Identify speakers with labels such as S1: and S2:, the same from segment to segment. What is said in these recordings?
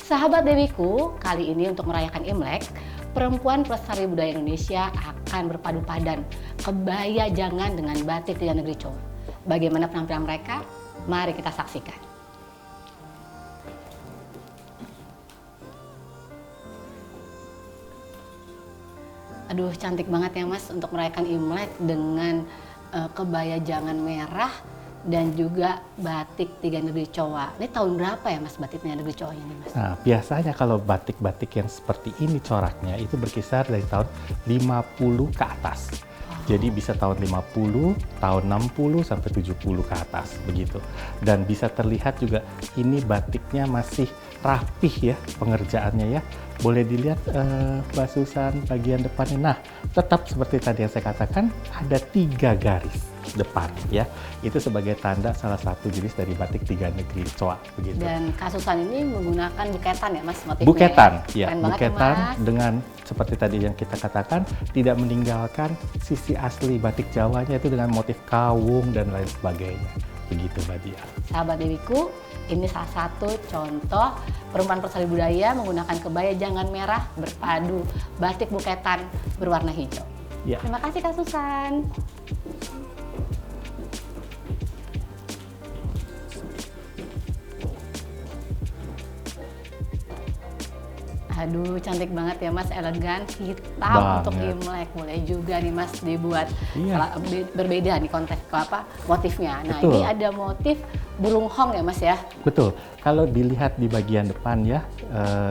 S1: Sahabat Dewiku, kali ini untuk merayakan Imlek, perempuan pelestari budaya Indonesia akan berpadu padan kebaya jangan dengan batik Tiga Negeri Chowa. Bagaimana penampilan mereka? Mari kita saksikan. Aduh, cantik banget ya Mas untuk merayakan Imlek dengan kebaya jangan merah dan juga batik Tiga Negeri Chowa. Ini tahun berapa ya Mas batik Tiga Negeri Chowa ini Mas?
S2: Nah, biasanya kalau batik-batik yang seperti ini coraknya itu berkisar dari tahun 50 ke atas. Jadi bisa tahun 50, tahun 60 sampai 70 ke atas begitu. Dan bisa terlihat juga ini batiknya masih rapih ya pengerjaannya ya. Boleh dilihat Mbak Susan bagian depannya. Nah, tetap seperti tadi yang saya katakan ada 3 garis depan ya. Itu sebagai tanda salah satu jenis dari batik Tiga Negeri Chowa begitu.
S1: Dan Kasusan ini menggunakan buketan ya Mas motifnya?
S2: Buketan
S1: ya,
S2: buketan ya, dengan seperti tadi yang kita katakan tidak meninggalkan sisi asli batik Jawanya itu dengan motif kawung dan lain sebagainya. Begitu Mbak Dia.
S1: Sahabat Dewiku, ini salah satu contoh perempuan pelestari budaya menggunakan kebaya jangan merah berpadu batik buketan berwarna hijau.
S2: Ya.
S1: Terima kasih Kak Susan. Aduh, cantik banget ya Mas, elegan, hitam
S2: banget.
S1: Untuk Imlek. Boleh juga nih Mas dibuat berbeda nih konteks motifnya. Nah,
S2: Betul.
S1: ini ada motif burung hong ya Mas ya?
S2: Betul. Kalau dilihat di bagian depan ya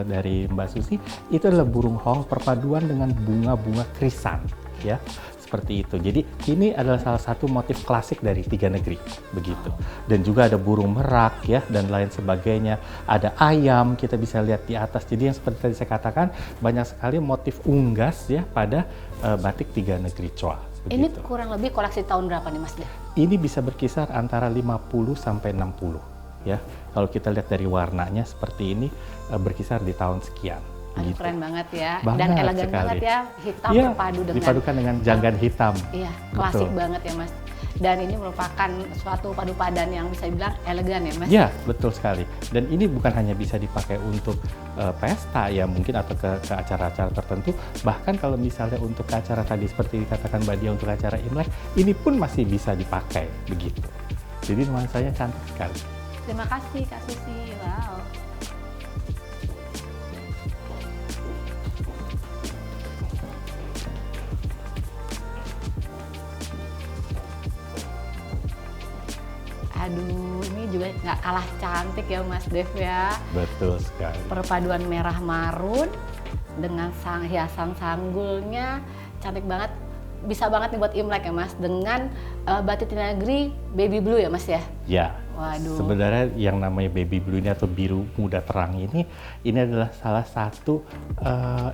S2: dari Mbak Susi, itu adalah burung hong perpaduan dengan bunga-bunga krisan ya. Seperti itu. Jadi ini adalah salah satu motif klasik dari Tiga Negeri begitu. Dan juga ada burung merak ya dan lain sebagainya. Ada ayam kita bisa lihat di atas. Jadi yang seperti tadi saya katakan banyak sekali motif unggas ya pada batik Tiga Negeri Chowa.
S1: Ini kurang lebih koleksi tahun berapa nih Mas?
S2: Ini bisa berkisar antara 50 sampai 60 ya. Kalau kita lihat dari warnanya seperti ini berkisar di tahun sekian.
S1: Aduh,
S2: gitu.
S1: keren banget ya,
S2: banget
S1: dan elegan
S2: sekali.
S1: Banget ya, hitam
S2: ya,
S1: berpadu dengan
S2: dipadukan dengan janggan hitam.
S1: Iya, klasik
S2: betul.
S1: Banget ya Mas. Dan ini merupakan suatu padu padan yang bisa dibilang elegan ya Mas?
S2: Iya, betul sekali. Dan ini bukan hanya bisa dipakai untuk pesta ya mungkin atau ke acara-acara tertentu. Bahkan kalau misalnya untuk ke acara tadi seperti dikatakan Mbak Dia untuk acara Imlek, ini pun masih bisa dipakai begitu. Jadi nuansanya cantik sekali.
S1: Terima kasih Kak Susi. Wow. Aduh, ini juga nggak kalah cantik ya Mas Dev ya.
S2: Betul sekali.
S1: Perpaduan merah marun dengan hiasan sanggulnya cantik banget. Bisa banget nih buat Imlek ya Mas dengan batik Tiga Negeri baby blue ya Mas ya? Ya. Waduh.
S2: Sebenarnya yang namanya baby blue ini atau biru muda terang ini adalah salah satu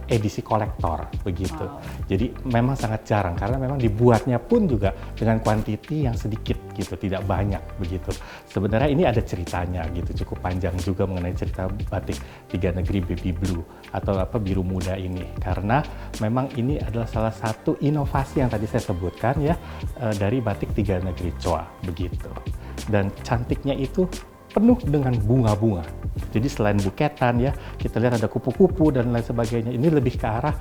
S2: edisi kolektor begitu. Wow. Jadi memang sangat jarang karena memang dibuatnya pun juga dengan kuantiti yang sedikit gitu, tidak banyak begitu. Sebenarnya ini ada ceritanya gitu, cukup panjang juga mengenai cerita batik Tiga Negeri baby blue atau biru muda ini karena memang ini adalah salah satu inovasi yang tadi saya sebutkan ya dari batik Tiga Negeri Chowa begitu. Dan cantiknya itu penuh dengan bunga-bunga. Jadi selain buketan ya, kita lihat ada kupu-kupu dan lain sebagainya. Ini lebih ke arah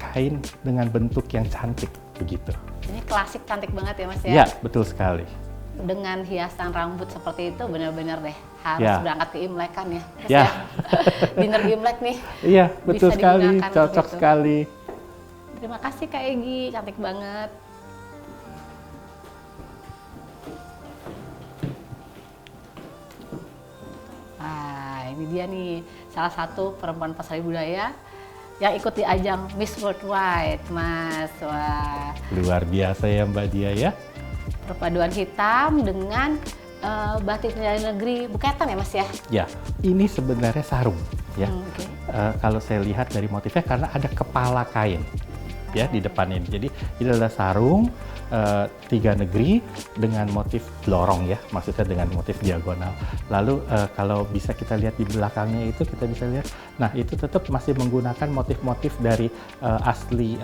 S2: kain dengan bentuk yang cantik begitu.
S1: Ini klasik cantik banget ya Mas ya?
S2: Iya, betul sekali.
S1: Dengan hiasan rambut seperti itu benar-benar deh harus berangkat ke Imlek kan ya? Mas
S2: ya.
S1: Dinner Imlek nih.
S2: Iya, betul sekali, cocok sekali.
S1: Terima kasih Kak Egi, cantik banget. Ini dia nih salah satu perempuan pelestari budaya yang ikut di ajang Miss Worldwide, Mas. Wah.
S2: Luar biasa ya Mbak Dia ya.
S1: Perpaduan hitam dengan batik Tiga Negeri buketan ya Mas ya? Ya,
S2: ini sebenarnya sarung ya. Kalau saya lihat dari motifnya karena ada kepala kain ya di depan ini. Jadi ini adalah sarung Tiga Negeri dengan motif lorong ya, maksudnya dengan motif diagonal. Lalu kalau bisa kita lihat di belakangnya itu kita bisa lihat, nah itu tetap masih menggunakan motif-motif dari asli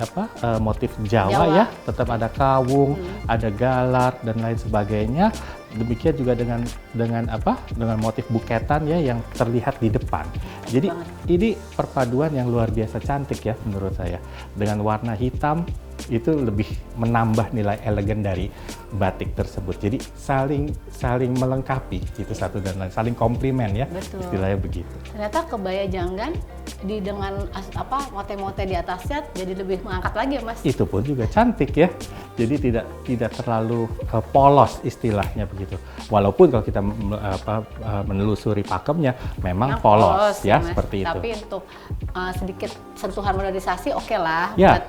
S2: motif Jawa ya, tetap ada kawung, ada galar dan lain sebagainya. Demikian juga dengan apa? Dengan motif buketan ya yang terlihat di depan. Jadi ini perpaduan yang luar biasa cantik ya menurut saya. Dengan warna hitam itu lebih menambah nilai elegan dari batik tersebut. Jadi saling melengkapi itu satu dan lain, saling komplimen ya.
S1: Betul.
S2: Istilahnya begitu.
S1: Ternyata kebaya janggan dengan motif-motif di atasnya jadi lebih mengangkat lagi ya Mas.
S2: Itu pun juga cantik ya. Jadi tidak terlalu polos istilahnya begitu. Walaupun kalau kita menelusuri pakemnya memang polos ya
S1: Mas.
S2: seperti itu.
S1: Tapi untuk sedikit sentuhan modernisasi oke lah
S2: Ya.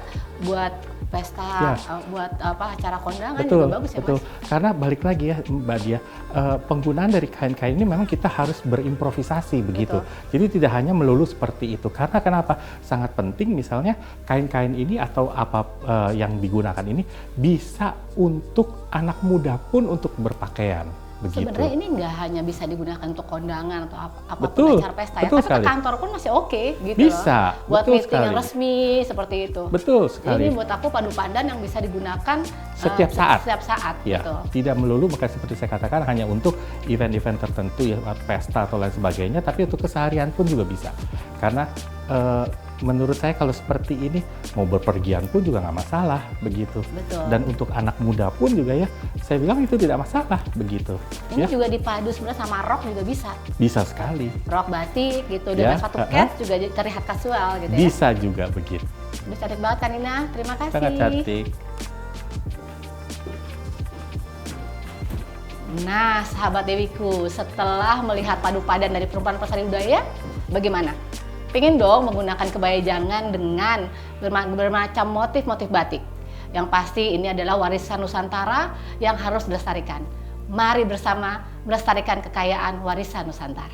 S1: buat pesta,
S2: Ya.
S1: buat acara kondangan
S2: Betul,
S1: juga bagus ya
S2: betul.
S1: Mas.
S2: Karena balik lagi ya Mbak Dia, penggunaan dari kain-kain ini memang kita harus berimprovisasi begitu. Jadi tidak hanya melulu seperti itu. Karena kenapa? Sangat penting misalnya kain-kain ini atau apa yang digunakan ini bisa untuk anak muda pun untuk berpakaian. Begitu.
S1: Sebenarnya ini nggak hanya bisa digunakan untuk kondangan atau apapun
S2: Betul,
S1: acara pesta ya,
S2: betul
S1: tapi
S2: sekali.
S1: ke kantor pun masih oke gitu
S2: Bisa,
S1: loh. Buat
S2: betul
S1: meeting yang
S2: sekali.
S1: resmi seperti itu.
S2: Betul
S1: Jadi
S2: sekali.
S1: ini buat aku padu padan yang bisa digunakan
S2: Setiap saat.
S1: Setiap saat
S2: Ya,
S1: gitu.
S2: tidak melulu maka seperti saya katakan hanya untuk event-event tertentu ya pesta atau lain sebagainya, tapi untuk keseharian pun juga bisa. Karena menurut saya kalau seperti ini mau berpergian pun juga nggak masalah begitu.
S1: Betul.
S2: Dan untuk anak muda pun juga ya saya bilang itu tidak masalah begitu.
S1: Ini
S2: Ya,
S1: juga dipadu sebenarnya sama rok juga bisa.
S2: bisa sekali.
S1: Rok batik gitu
S2: Ya,
S1: dengan satu cat juga terlihat kasual gitu ya.
S2: Bisa juga begitu.
S1: Udah cantik banget kan Nina, terima kasih.
S2: Sangat cantik.
S1: Nah, sahabat Dewiku, setelah melihat padu padan dari perempuan pelestari budaya, bagaimana? Pengen dong menggunakan kebaya jangan dengan bermacam motif-motif batik. Yang pasti ini adalah warisan Nusantara yang harus dilestarikan. Mari bersama melestarikan kekayaan warisan Nusantara.